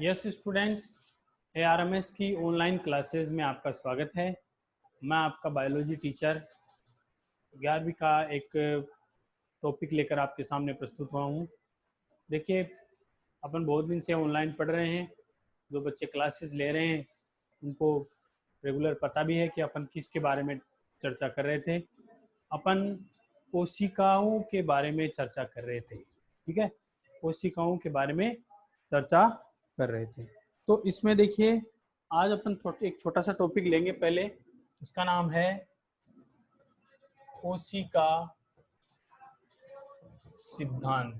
Yes students, ARMS की online classes में आपका स्वागत है। मैं आपका बायोलॉजी टीचर 11वीं का एक टॉपिक लेकर आपके सामने प्रस्तुत हुआ हूँ। देखिए, अपन बहुत दिन से ऑनलाइन पढ़ रहे हैं। जो बच्चे क्लासेस ले रहे हैं उनको रेगुलर पता भी है कि अपन किसके बारे में चर्चा कर रहे थे। अपन कोशिकाओं के बारे में चर्चा कर रहे थे, ठीक है। कोशिकाओं के बारे में चर्चा कर रहे थे। तो इसमें देखिए, आज अपन एक छोटा सा टॉपिक लेंगे। पहले उसका नाम है कोशिका सिद्धांत।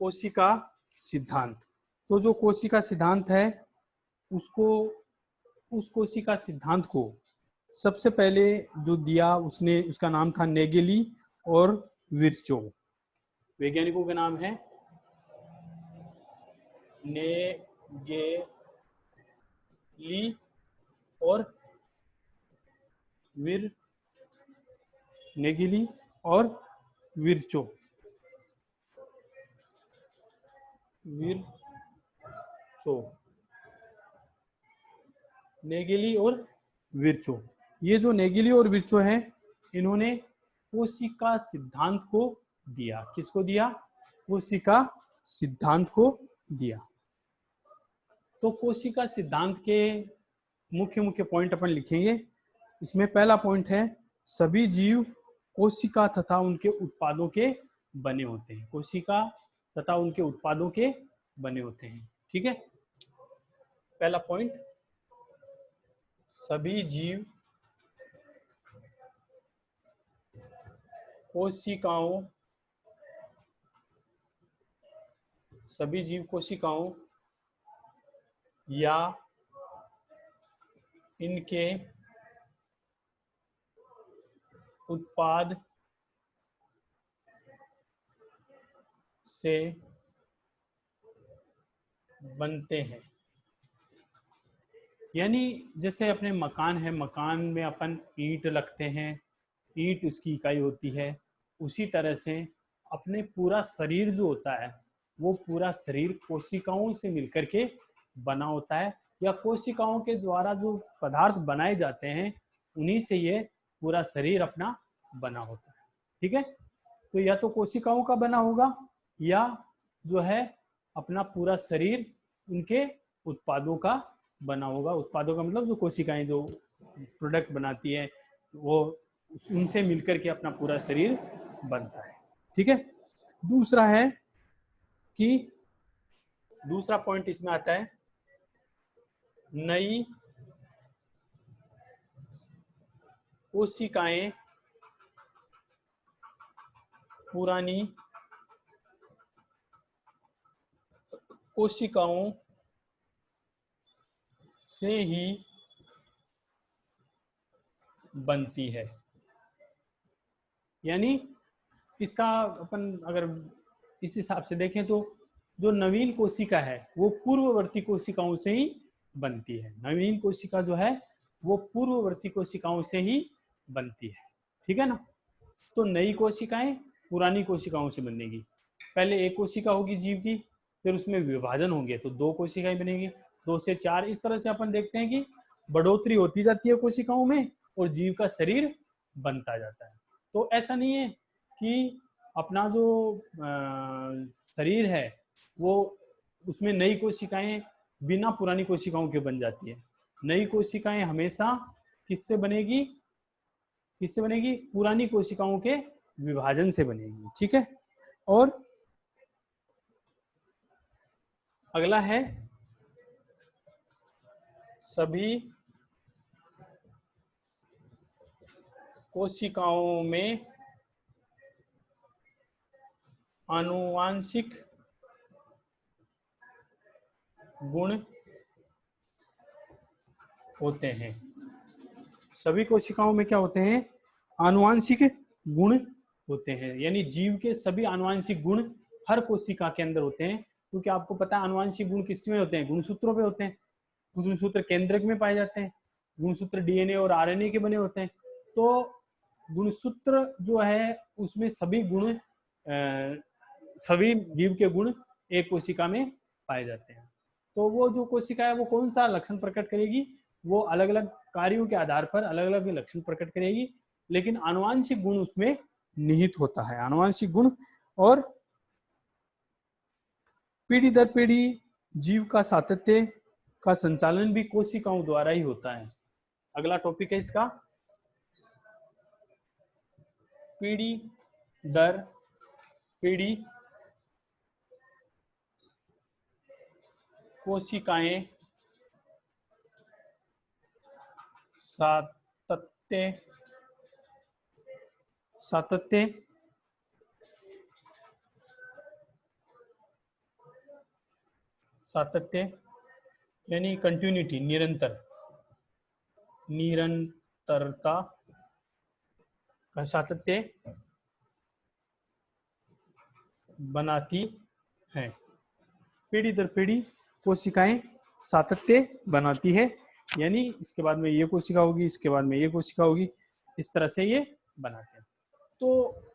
कोशिका सिद्धांत। तो जो कोशिका सिद्धांत है उस कोशिका सिद्धांत को सबसे पहले जो दिया उसका नाम था नेगेली और विर्चो। वैज्ञानिकों के नाम है नेगेली और नेगेली और विर्चो। नेगेली और विर्चो, ये जो नेगेली और विर्चो है, इन्होंने कोशिका सिद्धांत को दिया। किसको दिया? कोशिका सिद्धांत को दिया। तो कोशिका सिद्धांत के मुख्य मुख्य पॉइंट अपन लिखेंगे। इसमें पहला पॉइंट है, सभी जीव कोशिका तथा उनके उत्पादों के बने होते हैं। कोशिका तथा उनके उत्पादों के बने होते हैं, ठीक है। पहला पॉइंट, सभी जीव कोशिकाओं या इनके उत्पाद से बनते हैं। यानी जैसे अपने मकान है, मकान में अपन ईंट रखते हैं, ईंट उसकी इकाई होती है। उसी तरह से अपने पूरा शरीर जो होता है, वो पूरा शरीर कोशिकाओं से मिलकर के बना होता है, या कोशिकाओं के द्वारा जो पदार्थ बनाए जाते हैं उन्हीं से ये पूरा शरीर अपना बना होता है, ठीक है। तो या तो कोशिकाओं का बना होगा, या जो है अपना पूरा शरीर उनके उत्पादों का बना होगा। उत्पादों का मतलब जो कोशिकाएं जो प्रोडक्ट बनाती है, वो उनसे मिलकर के अपना पूरा शरीर बनता है, ठीक है। दूसरा है कि दूसरा पॉइंट इसमें आता है, नई कोशिकाएं पुरानी कोशिकाओं से ही बनती है। यानी इसका अपन अगर इस हिसाब से देखें तो जो नवीन कोशिका है वो पूर्ववर्ती कोशिकाओं से ही बनती है। नवीन कोशिका जो है वो पूर्ववर्ती कोशिकाओं से ही बनती है, ठीक है ना। तो नई कोशिकाएं पुरानी कोशिकाओं से बनेगी। पहले एक कोशिका होगी जीव की, फिर उसमें विभाजन होंगे तो दो कोशिकाएं बनेगी, 2 से 4। इस तरह से अपन देखते हैं कि बढ़ोतरी होती जाती है कोशिकाओं में और जीव का शरीर बनता जाता है। तो ऐसा नहीं है कि अपना जो शरीर है वो उसमें नई कोशिकाएं बिना पुरानी कोशिकाओं के बन जाती है। नई कोशिकाएं हमेशा किससे बनेगी? पुरानी कोशिकाओं के विभाजन से बनेगी, ठीक है। और अगला है, सभी कोशिकाओं में आनुवांशिक गुण होते हैं। सभी कोशिकाओं में क्या होते हैं? आनुवांशिक गुण होते हैं। यानी जीव के सभी आनुवांशिक गुण हर कोशिका के अंदर होते हैं, क्योंकि आपको पता है आनुवांशिक गुण किसमें होते हैं? गुणसूत्रों पे होते हैं। गुणसूत्र केंद्रक में पाए जाते हैं। गुणसूत्र डीएनए और आरएनए के बने होते हैं। तो गुणसूत्र जो है उसमें सभी गुण सभी जीव के गुण एक कोशिका में पाए जाते हैं। तो वो जो कोशिका है वो कौन सा लक्षण प्रकट करेगी, वो अलग अलग कार्यों के आधार पर अलग अलग लक्षण प्रकट करेगी, लेकिन आनुवांशिक गुण उसमें निहित होता है। आनुवांशिक गुण और पीढ़ी दर पीढ़ी जीव का सातत्य का संचालन भी कोशिकाओं द्वारा ही होता है। अगला टॉपिक है इसका, पीढ़ी दर पीढ़ी कोशिकाएं सातत्य सातत्य सातत्य यानी कंटिन्यूटी, निरंतरता का सातत्य बनाती है। पीढ़ी दर पीढ़ी कोशिकाएं सातत्य बनाती है, यानी इसके बाद में ये कोशिका होगी, इसके बाद में ये कोशिका होगी, इस तरह से ये बनाते हैं। तो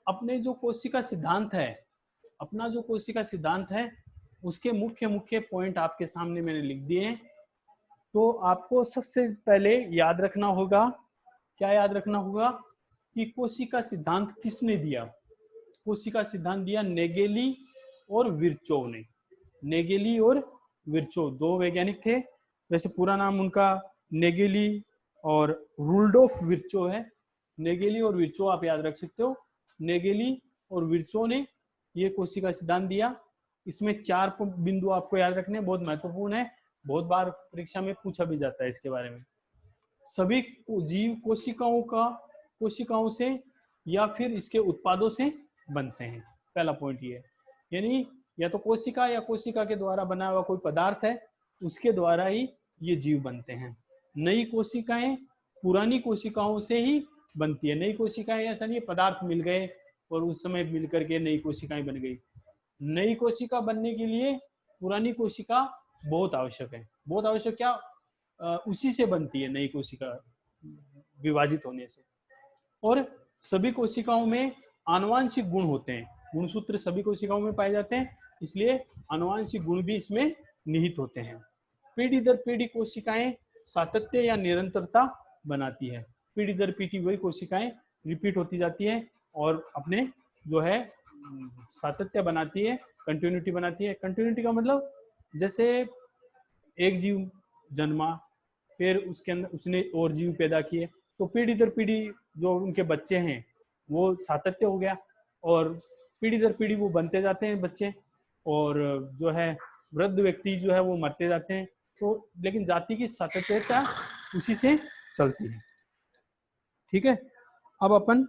अपने जो कोशिका सिद्धांत है, अपना जो कोशिका सिद्धांत है, उसके मुख्य मुख्य पॉइंट आपके सामने मैंने लिख दिए हैं। तो आपको सबसे पहले याद रखना होगा, क्या याद रखना होगा कि कोशिका सिद्धांत किसने दिया। कोशिका सिद्धांत दिया नेगेली और विर्चोव ने। नेगेली और विर्चोव दो वैज्ञानिक थे, वैसे पूरा नाम उनका नेगेली और रुडोल्फ विर्चोव है। नेगेली और विर्चोव आप याद रख सकते हो। नेगेली और विर्चोव ने ये कोशिका सिद्धांत दिया। इसमें 4 बिंदु आपको याद रखने, बहुत महत्वपूर्ण है, बहुत बार परीक्षा में पूछा भी जाता है इसके बारे में। सभी जीव कोशिकाओं से या फिर इसके उत्पादों से बनते हैं, पहला पॉइंट ये है। यानी या तो कोशिका या कोशिका के द्वारा बना हुआ कोई पदार्थ है, उसके द्वारा ही ये जीव बनते हैं। नई कोशिकाएं पुरानी कोशिकाओं से ही बनती है। नई कोशिकाएं ऐसा नहीं पदार्थ मिल गए और उस समय मिल करके नई कोशिकाएं बन गई। नई कोशिका बनने के लिए पुरानी कोशिका बहुत आवश्यक है। बहुत आवश्यक क्या, उसी से बनती है नई कोशिका विभाजित होने से। और सभी कोशिकाओं में आनुवांशिक गुण होते हैं, गुणसूत्र सभी कोशिकाओं में पाए जाते हैं, इसलिए आनुवांशिक गुण भी इसमें निहित होते हैं। पीढ़ी दर पीढ़ी कोशिकाएं सातत्य या निरंतरता बनाती है। पीढ़ी दर पीढ़ी वही कोशिकाएं रिपीट होती जाती है और अपने जो है सातत्य बनाती है, कंटिन्यूटी बनाती है। कंटिन्यूटी का मतलब जैसे एक जीव जन्मा, फिर उसके अंदर उसने और जीव पैदा किए, तो पीढ़ी दर पीढ़ी जो उनके बच्चे हैं वो सातत्य हो गया, और पीढ़ी दर पीढ़ी वो बनते जाते हैं बच्चे, और जो है वृद्ध व्यक्ति जो है वो मरते जाते हैं। तो लेकिन जाति की सातत्यता उसी से चलती है। ठीक है, अब अपन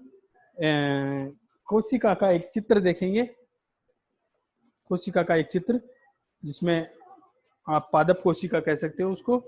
कोशिका का एक चित्र देखेंगे। कोशिका का एक चित्र जिसमें आप पादप कोशिका कह सकते हो उसको।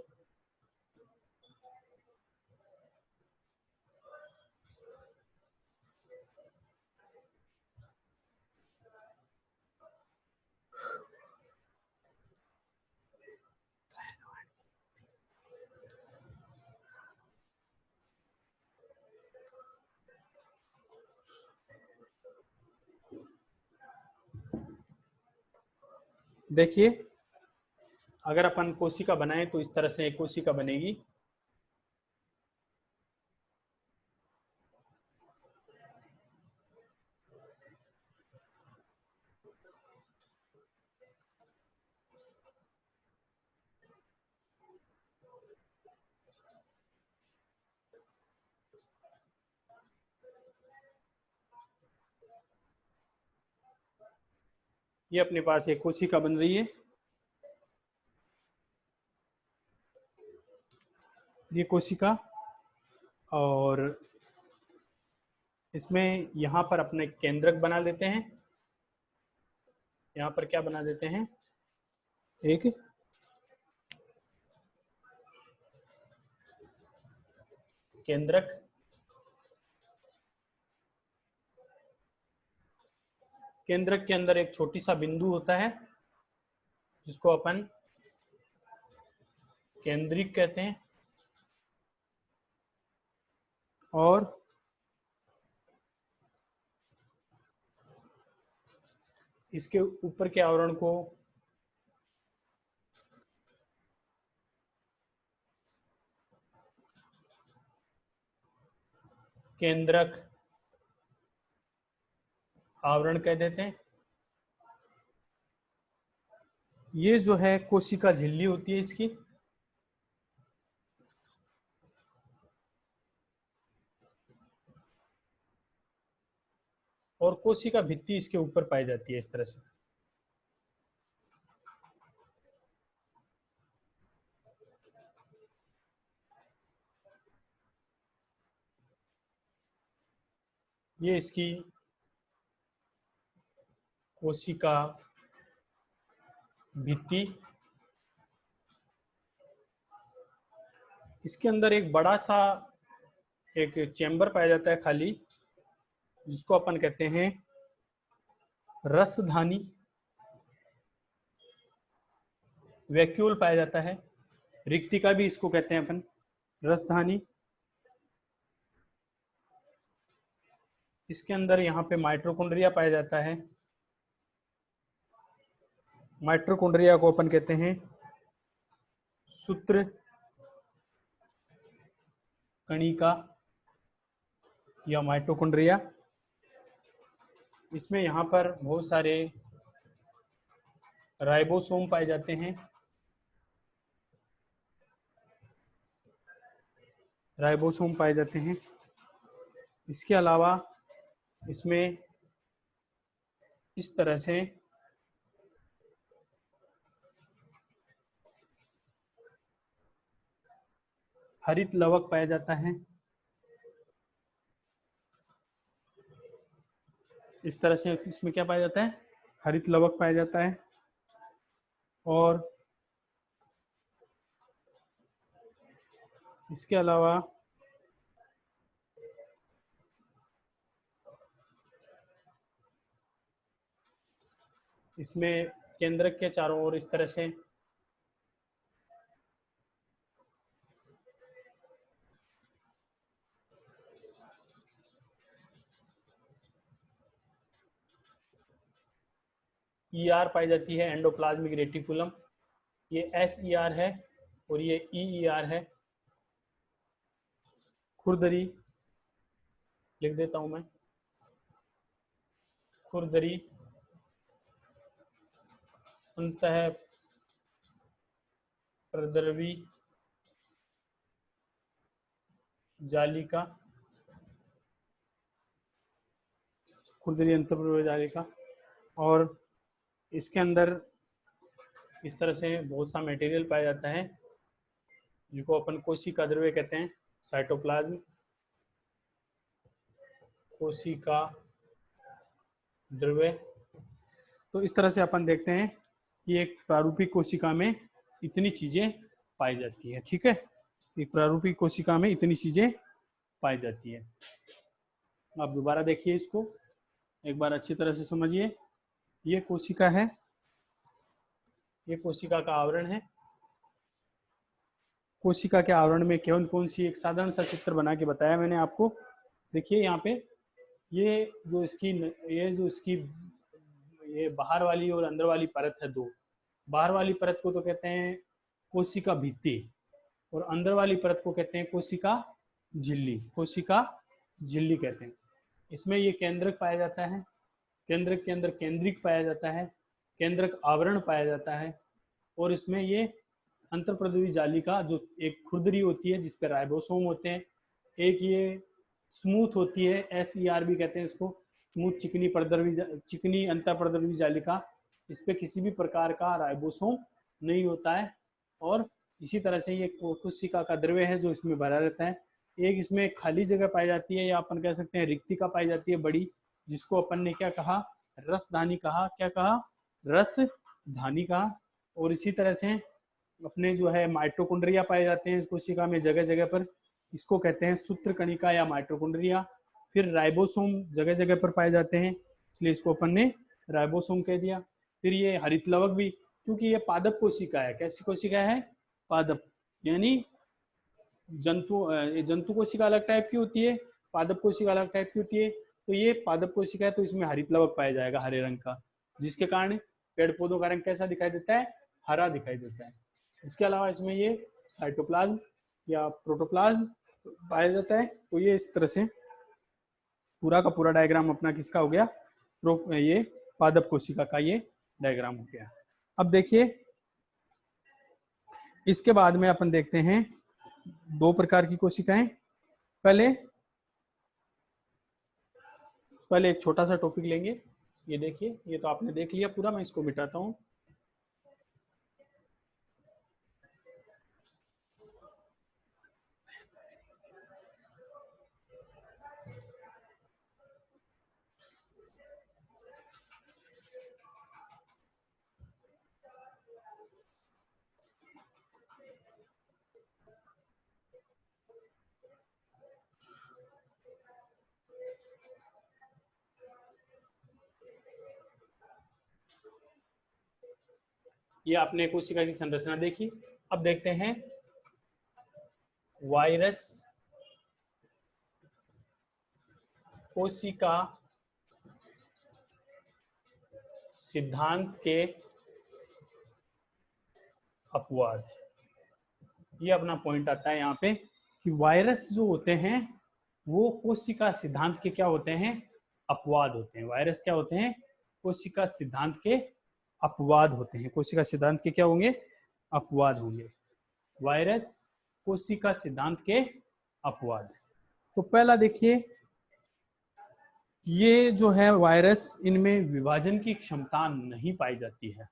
देखिए, अगर अपन कोशिका बनाए तो इस तरह से एक कोशिका बनेगी। ये अपने पास एक कोशिका बन रही है। ये कोशिका, और इसमें यहाँ पर अपने केंद्रक बना लेते हैं। यहाँ पर क्या बना देते हैं, एक केंद्रक। केंद्रक के अंदर एक छोटी सा बिंदु होता है जिसको अपन केंद्रिक कहते हैं, और इसके ऊपर के आवरण को केंद्रक आवरण कह देते हैं। ये जो है कोशिका झिल्ली होती है इसकी, और कोशिका भित्ति इसके ऊपर पाई जाती है इस तरह से। ये इसकी कोशिका भित्ति। इसके अंदर एक बड़ा सा एक चेंबर पाया जाता है खाली, जिसको अपन कहते हैं रसधानी। वैक्यूल पाया जाता है, रिक्तिका भी इसको कहते हैं अपन, रसधानी। इसके अंदर यहाँ पे माइटोकॉन्ड्रिया पाया जाता है। माइटोकॉन्ड्रिया को अपन कहते हैं सूत्र कणिका या माइटोकॉन्ड्रिया। इसमें यहाँ पर बहुत सारे राइबोसोम पाए जाते हैं। राइबोसोम पाए जाते हैं। इसके अलावा इसमें इस तरह से हरित लवक पाया जाता है। इस तरह से इसमें क्या पाया जाता है, हरित लवक पाया जाता है। और इसके अलावा इसमें केंद्रक के चारों ओर इस तरह से ER पाई जाती है, एंडोप्लाज्मिक रेटिकुलम। ये SER है और ये EER है। खुरदरी लिख देता हूं मैं, खुरदरी अंतः प्रद्रवी जालिका, खुरदरी अंतःप्रद्रवी जालिका। और इसके अंदर इस तरह से बहुत सा मटेरियल पाया जाता है, जिनको अपन कोशिका द्रव्य कहते हैं। साइटोप्लाज्म, कोशिका द्रव्य। तो इस तरह से अपन देखते हैं कि एक प्रारूपिक कोशिका में इतनी चीजें पाई जाती है। ठीक है, एक प्रारूपिक कोशिका में इतनी चीजें पाई जाती है। आप दोबारा देखिए इसको, एक बार अच्छी तरह से समझिए। ये कोशिका है, ये कोशिका का आवरण है। कोशिका के आवरण में कौन कौन सी, एक साधारण सा चित्र बना के बताया मैंने आपको। देखिए यहाँ पे ये जो इसकी ये बाहर वाली और अंदर वाली परत है, दो। बाहर वाली परत को तो कहते हैं कोशिका भित्ति, और अंदर वाली परत को कहते हैं कोशिका झिल्ली। कोशिका झिल्ली कहते हैं। इसमें ये केंद्रक पाया जाता है, केंद्रक के अंदर केंद्रिक पाया जाता है, केंद्रक आवरण पाया जाता है, और इसमें ये अंतःप्रद्रवी जालिका जो एक खुरदरी होती है जिसपे राइबोसोम होते हैं। एक ये स्मूथ होती है, SER भी कहते हैं इसको, स्मूथ चिकनी अंतःप्रद्रवी जालिका। इस पे किसी भी प्रकार का राइबोसोम नहीं होता है। और इसी तरह से ये कोशिका का द्रव्य है जो इसमें भरा रहता है। एक इसमें खाली जगह पाई जाती है, या अपन कह सकते हैं रिक्तिका पाई जाती है बड़ी, जिसको अपन ने क्या कहा, रसधानी कहा। क्या कहा, रसधानी कहा। और इसी तरह से अपने जो है माइटोकॉन्ड्रिया पाए जाते हैं इस कोशिका में जगह जगह पर, इसको कहते हैं सूत्रकणिका या माइटोकॉन्ड्रिया। फिर राइबोसोम जगह जगह पर पाए जाते हैं, इसलिए इसको अपन ने राइबोसोम कह दिया। फिर ये हरित लवक भी, क्योंकि ये पादप कोशिका है। कैसी कोशिका है, पादप, यानी जंतु कोशिका अलग टाइप की होती है, पादप कोशिका अलग टाइप की होती है। तो ये पादप कोशिका है, तो इसमें हरित लवक पाया जाएगा हरे रंग का, जिसके कारण पेड़ पौधों का रंग कैसा दिखाई देता है, हरा दिखाई देता है। इसके अलावा इसमें ये साइटोप्लाज्म या प्रोटोप्लाज्म पाया जाता है। तो ये इस तरह से पूरा का पूरा डायग्राम अपना किसका हो गया, ये पादप कोशिका का ये डायग्राम हो गया। अब देखिए इसके बाद में अपन देखते हैं दो प्रकार की कोशिकाएं। पहले एक छोटा सा टॉपिक लेंगे। ये देखिए, ये तो आपने देख लिया पूरा, मैं इसको मिटाता हूँ। ये आपने कोशिका की संरचना देखी। अब देखते हैं वायरस कोशिका सिद्धांत के अपवाद। ये अपना पॉइंट आता है यहाँ पे कि वायरस जो होते हैं वो कोशिका सिद्धांत के क्या होते हैं, अपवाद होते हैं। वायरस क्या होते हैं, कोशिका सिद्धांत के अपवाद होते हैं। कोशिका सिद्धांत के क्या होंगे, अपवाद होंगे। वायरस कोशिका सिद्धांत के अपवाद। तो पहला देखिए, ये जो है वायरस, इनमें विभाजन की क्षमता नहीं पाई जाती है।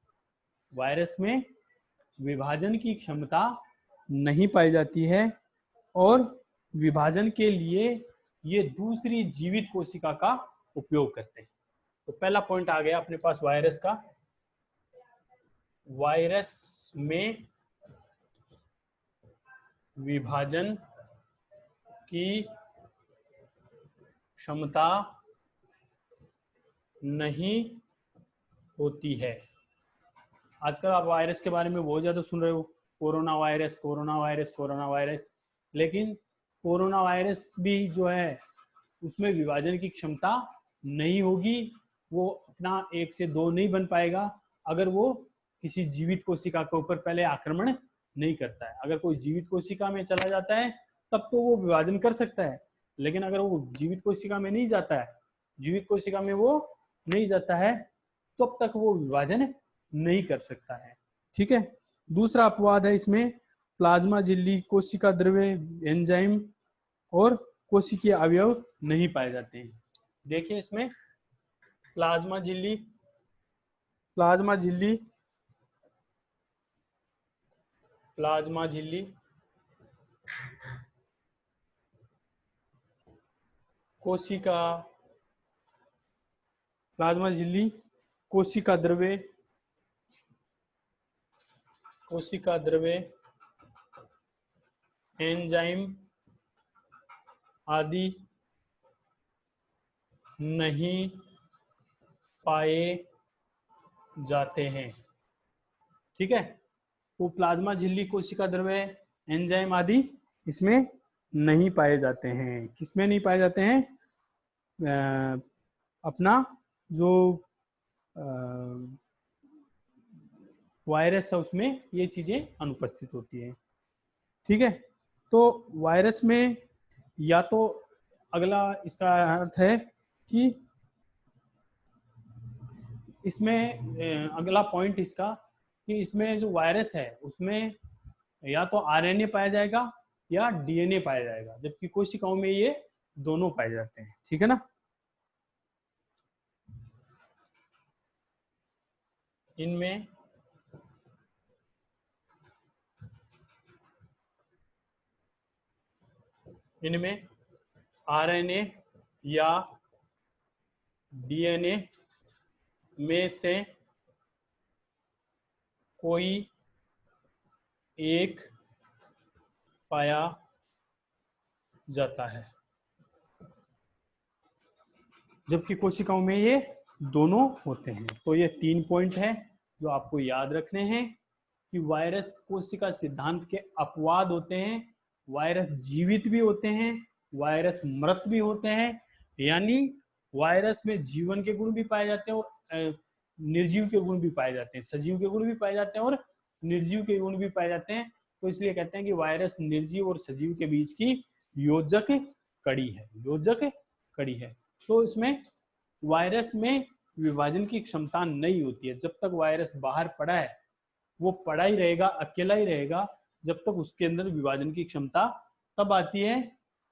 वायरस में विभाजन की क्षमता नहीं पाई जाती है और विभाजन के लिए ये दूसरी जीवित कोशिका का उपयोग करते हैं। तो पहला पॉइंट आ गया अपने पास वायरस का। वायरस में विभाजन की क्षमता नहीं होती है। आजकल आप वायरस के बारे में बहुत ज़्यादा सुन रहे हो, corona virus, corona virus, corona virus. लेकिन कोरोना वायरस भी जो है उसमें विभाजन की क्षमता नहीं होगी। वो अपना 1 से 2 नहीं बन पाएगा अगर वो किसी जीवित कोशिका के ऊपर पहले आक्रमण नहीं करता है। अगर कोई जीवित कोशिका में चला जाता है तब तो वो विभाजन कर सकता है, लेकिन अगर वो जीवित कोशिका में नहीं जाता है, जीवित कोशिका में वो नहीं जाता है, तब तक वो विभाजन नहीं कर सकता है। ठीक है। दूसरा अपवाद है इसमें, प्लाज्मा झिल्ली, कोशिका द्रव्य, एंजाइम और कोशिकीय अवयव नहीं पाए जाते हैं। देखिए इसमें प्लाज्मा झिल्ली, प्लाज्मा झिल्ली, प्लाज्मा झिल्ली, कोशिका, प्लाज्मा झिल्ली, कोशिका द्रव्य, कोशिका द्रव्य, एंजाइम आदि नहीं पाए जाते हैं। ठीक है। वो प्लाज्मा झिल्ली, कोशिका द्रव्य, एंजाइम आदि इसमें नहीं पाए जाते हैं। किसमें नहीं पाए जाते हैं, अपना जो वायरस है उसमें ये चीजें अनुपस्थित होती है। ठीक है। तो वायरस में या तो अगला इसका अर्थ है कि इसमें अगला पॉइंट इसका कि इसमें जो वायरस है उसमें या तो आरएनए पाया जाएगा या डीएनए पाया जाएगा, जबकि कोशिकाओं में ये दोनों पाए जाते हैं। ठीक है ना। इनमें आरएनए या डीएनए में से कोई एक पाया जाता है, जबकि कोशिकाओं में ये दोनों होते हैं। तो ये 3 पॉइंट है जो आपको याद रखने हैं कि वायरस कोशिका सिद्धांत के अपवाद होते हैं, वायरस जीवित भी होते हैं, वायरस मृत भी होते हैं। यानी वायरस में जीवन के गुण भी पाए जाते हैं और निर्जीव के गुण भी पाए जाते हैं, सजीव के गुण भी पाए जाते हैं और निर्जीव के गुण भी पाए जाते हैं। तो इसलिए कहते हैं कि वायरस निर्जीव और सजीव के बीच की योजक कड़ी है, योजक कड़ी है। तो इसमें वायरस में विभाजन की क्षमता नहीं होती है। जब तक वायरस बाहर पड़ा है वो पड़ा ही रहेगा, अकेला ही रहेगा, जब तक उसके अंदर विभाजन की क्षमता तब आती है,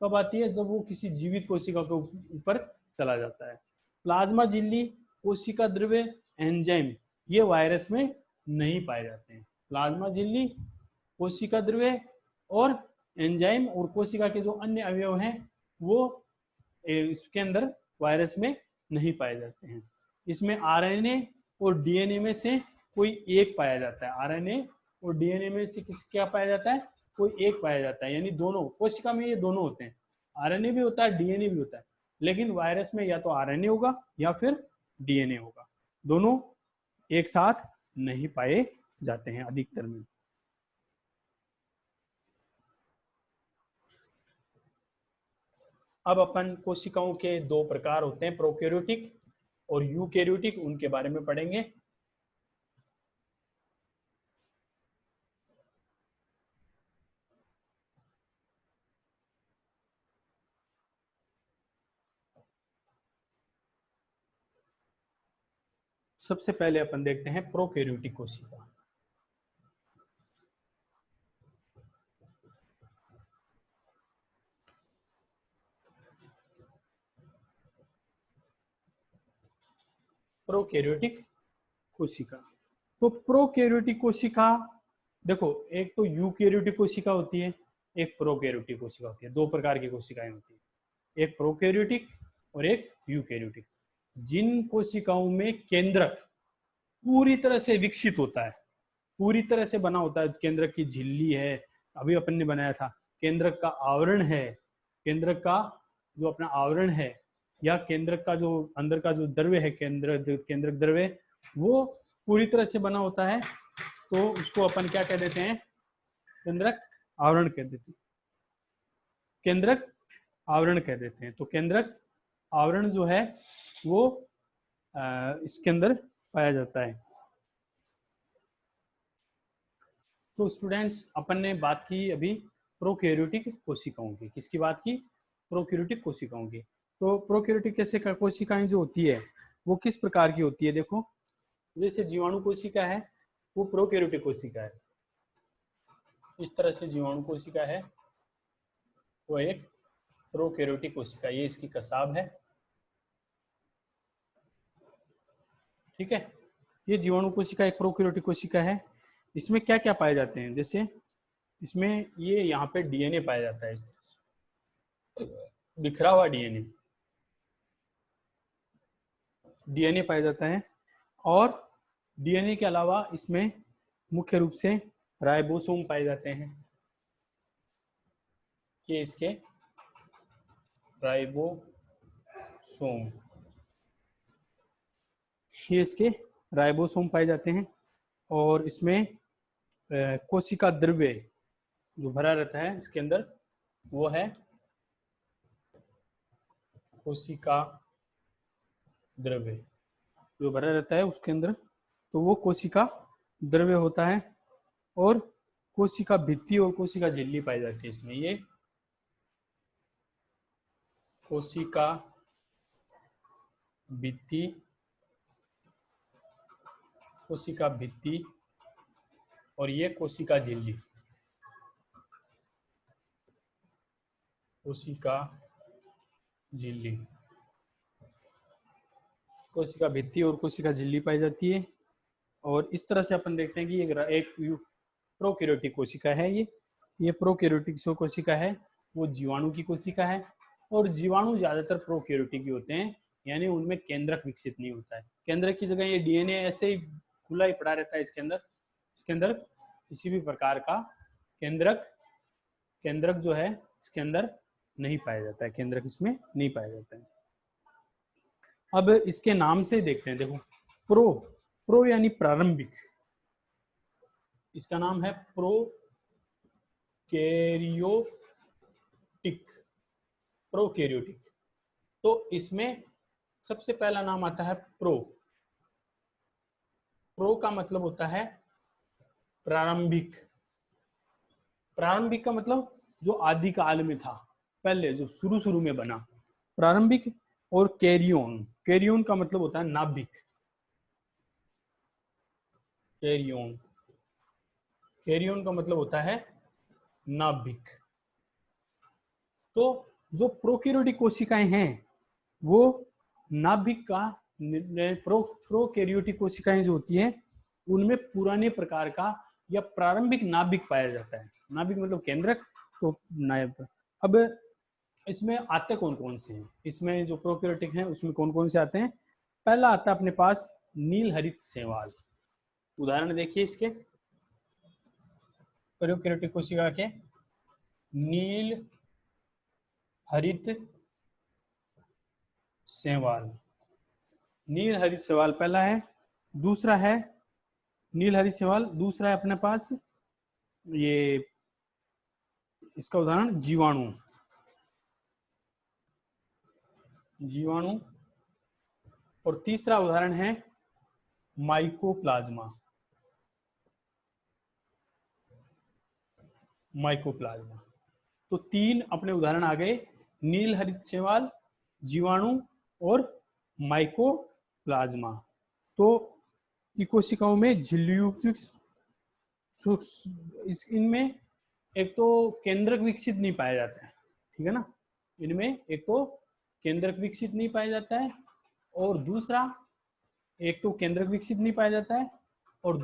कब आती है, जब वो किसी जीवित कोशिका के ऊपर चला जाता है। प्लाज्मा झिल्ली, कोशिका द्रव्य, एंजाइम, ये वायरस में नहीं पाए जाते हैं। प्लाज्मा झिल्ली, कोशिका द्रव्य और एंजाइम और कोशिका के जो अन्य अवयव हैं वो इसके अंदर वायरस में नहीं पाए जाते हैं। इसमें आरएनए और डीएनए में से कोई एक पाया जाता है। आरएनए और डीएनए में से किस क्या पाया जाता है? कोई एक पाया जाता है, यानी दोनों कोशिका में ये दोनों होते हैं, आरएनए भी होता है, डीएनए भी होता है। लेकिन वायरस में या तो आरएनए होगा या फिर डीएनए होगा, दोनों एक साथ नहीं पाए जाते हैं अधिकतर में। अब अपन कोशिकाओं के दो प्रकार होते हैं, प्रोकैरियोटिक और यूकैरियोटिक, उनके बारे में पढ़ेंगे। सबसे पहले अपन देखते हैं प्रोकैरियोटिक कोशिका। प्रोकैरियोटिक कोशिका, तो प्रोकैरियोटिक कोशिका देखो, एक तो यूकैरियोटिक कोशिका होती है, एक प्रोकैरियोटिक कोशिका होती है। दो प्रकार की कोशिकाएं होती है, एक प्रोकैरियोटिक और एक यूकैरियोटिक। जिन कोशिकाओं में केंद्रक पूरी तरह से विकसित होता है, पूरी तरह से बना होता है, केंद्रक की झिल्ली है, अभी अपन ने बनाया था, केंद्रक का आवरण है, केंद्रक का जो अपना आवरण है या केंद्रक का जो अंदर का जो द्रव्य है, केंद्रक द्रव्य, वो पूरी तरह से बना होता है, तो उसको अपन क्या कह देते हैं? केंद्रक आवरण कह देते हैं, केंद्रक आवरण कह देते हैं। तो केंद्रक आवरण जो है वो इसके अंदर पाया जाता है। तो स्टूडेंट्स, अपन ने बात की अभी प्रोकैरियोटिक कोशिकाओं की। किसकी बात की? प्रोकैरियोटिक कोशिकाओं की। तो प्रोकैरियोटिक कैसे कोशिकाएं जो होती है वो किस प्रकार की होती है? देखो, जैसे जीवाणु कोशिका है वो प्रोकैरियोटिक कोशिका है, इस तरह से जीवाणु कोशिका है वो एक प्रोकैरियोटिक कोशिका, ये इसकी कसाब है, ठीक है। ये जीवाणु कोशिका एक प्रोकैरियोटिक कोशिका है। इसमें क्या क्या पाए जाते हैं? जैसे इसमें ये यहाँ पे डीएनए पाया जाता है, इस तरह से बिखरा हुआ डीएनए, डीएनए पाया जाता है। और डीएनए के अलावा इसमें मुख्य रूप से राइबोसोम पाए जाते हैं, ये इसके राइबोसोम, ये इसके राइबोसोम पाए जाते हैं। और इसमें कोशिका द्रव्य जो भरा रहता है इसके अंदर वो है कोशिका द्रव्य, जो भरा रहता है उसके अंदर, तो वो कोशिका द्रव्य होता है। और कोशिका भित्ति और कोशिका झिल्ली पाई जाती है इसमें। ये कोशिका भित्ति, कोशिका भित्ति और ये कोशिका झिल्ली, कोशिका झिल्ली, कोशिका भित्ति और कोशिका झिल्ली पाई जाती है। और इस तरह से अपन देखते हैं कि एक प्रोकैरियोटिक कोशिका है, ये प्रोकैरियोटिक जो कोशिका है वो जीवाणु की कोशिका है। और जीवाणु ज्यादातर प्रोकैरियोटिक ही होते हैं, यानी उनमें केंद्रक विकसित नहीं होता है। केंद्रक की जगह ये डीएनए ऐसे ही खुला ही पड़ा रहता है इसके अंदर किसी भी प्रकार का केंद्रक जो है इसके अंदर नहीं पाया जाता है, केंद्रक इसमें नहीं पाया जाता है। अब इसके नाम से देखते हैं, देखो, प्रो यानी प्रारंभिक, इसका नाम है प्रोकैरियोटिक। तो इसमें सबसे पहला नाम आता है प्रो का मतलब होता है प्रारंभिक। प्रारंभिक का मतलब जो आदिकाल में था, पहले जो शुरू में बना, प्रारंभिक। और कैरियोन। कैरियोन का मतलब होता है नाभिक। कैरियोन, कैरियोन का मतलब होता है नाभिक। तो जो प्रोकैरियोटिक कोशिकाएं हैं वो नाभिक का प्रोकैरियोटिक कोशिकाएं जो होती है उनमें पुराने प्रकार का या प्रारंभिक नाभिक पाया जाता है। नाभिक मतलब केंद्रक। तो नाभिक, अब इसमें आते कौन कौन से हैं, इसमें जो प्रोकैरियोटिक हैं उसमें कौन कौन से आते हैं। पहला आता है अपने पास नील हरित शैवाल। उदाहरण देखिए इसके प्रोकैरियोटिक कोशिका के, नील हरित शैवाल। नील हरित शैवाल पहला है। दूसरा है नील हरित शैवाल, दूसरा है अपने पास ये इसका उदाहरण जीवाणु। जीवाणु। और तीसरा उदाहरण है माइकोप्लाज्मा। माइकोप्लाज्मा। तो तीन अपने उदाहरण आ गए, नील हरित शैवाल, जीवाणु और माइकोप्लाज्मा। तो कोशिकाओं में झिल्लीयुक्त इनमें एक तो केंद्रक विकसित नहीं पाया जाता है, ठीक है ना। इनमें एक तो केंद्रक विकसित नहीं पाया जाता है, और दूसरा एक तो केंद्रक विकसित नहीं पाया जाता है, और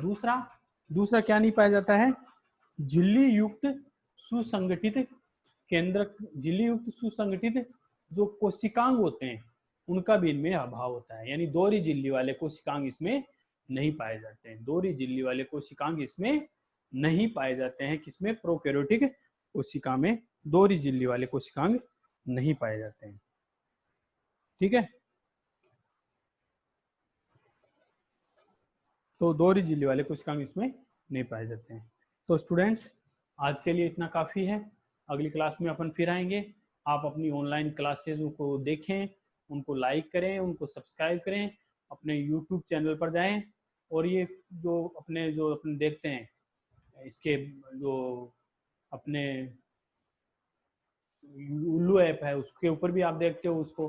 दूसरा क्या नहीं पाया जाता है, झिल्ली युक्त सुसंगठित केंद्रक, झिल्ली युक्त सुसंगठित जो कोशिकांग होते हैं उनका भी इनमें अभाव होता है। यानी दोहरी झिल्ली वाले कोशिकांग इसमें नहीं पाए जाते हैं। दोहरी झिल्ली वाले कोशिकांग इसमें नहीं पाए जाते हैं। किसमें? प्रोकैरियोटिक कोशिका में दोहरी झिल्ली वाले कोशिकांग नहीं पाए जाते हैं। ठीक है, तो दोहरी झिल्ली वाले कोशिकांग इसमें नहीं पाए जाते हैं। तो स्टूडेंट्स आज के लिए इतना काफ़ी है। अगली क्लास में अपन फिर आएंगे। आप अपनी ऑनलाइन क्लासेज को देखें, उनको लाइक करें, उनको सब्सक्राइब करें, अपने यूट्यूब चैनल पर जाएं, और ये जो अपने देखते हैं इसके जो अपने उल्लू ऐप है उसके ऊपर भी आप देखते हो उसको,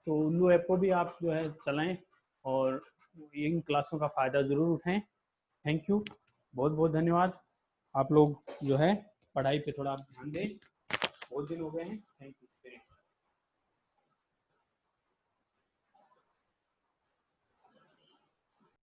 तो उल्लू ऐप को भी आप जो है चलाएं और इन क्लासों का फ़ायदा ज़रूर उठाएं। थैंक यू, बहुत बहुत धन्यवाद। आप लोग जो है पढ़ाई पे थोड़ा ध्यान दें, बहुत दिन हो गए हैं। Thank you.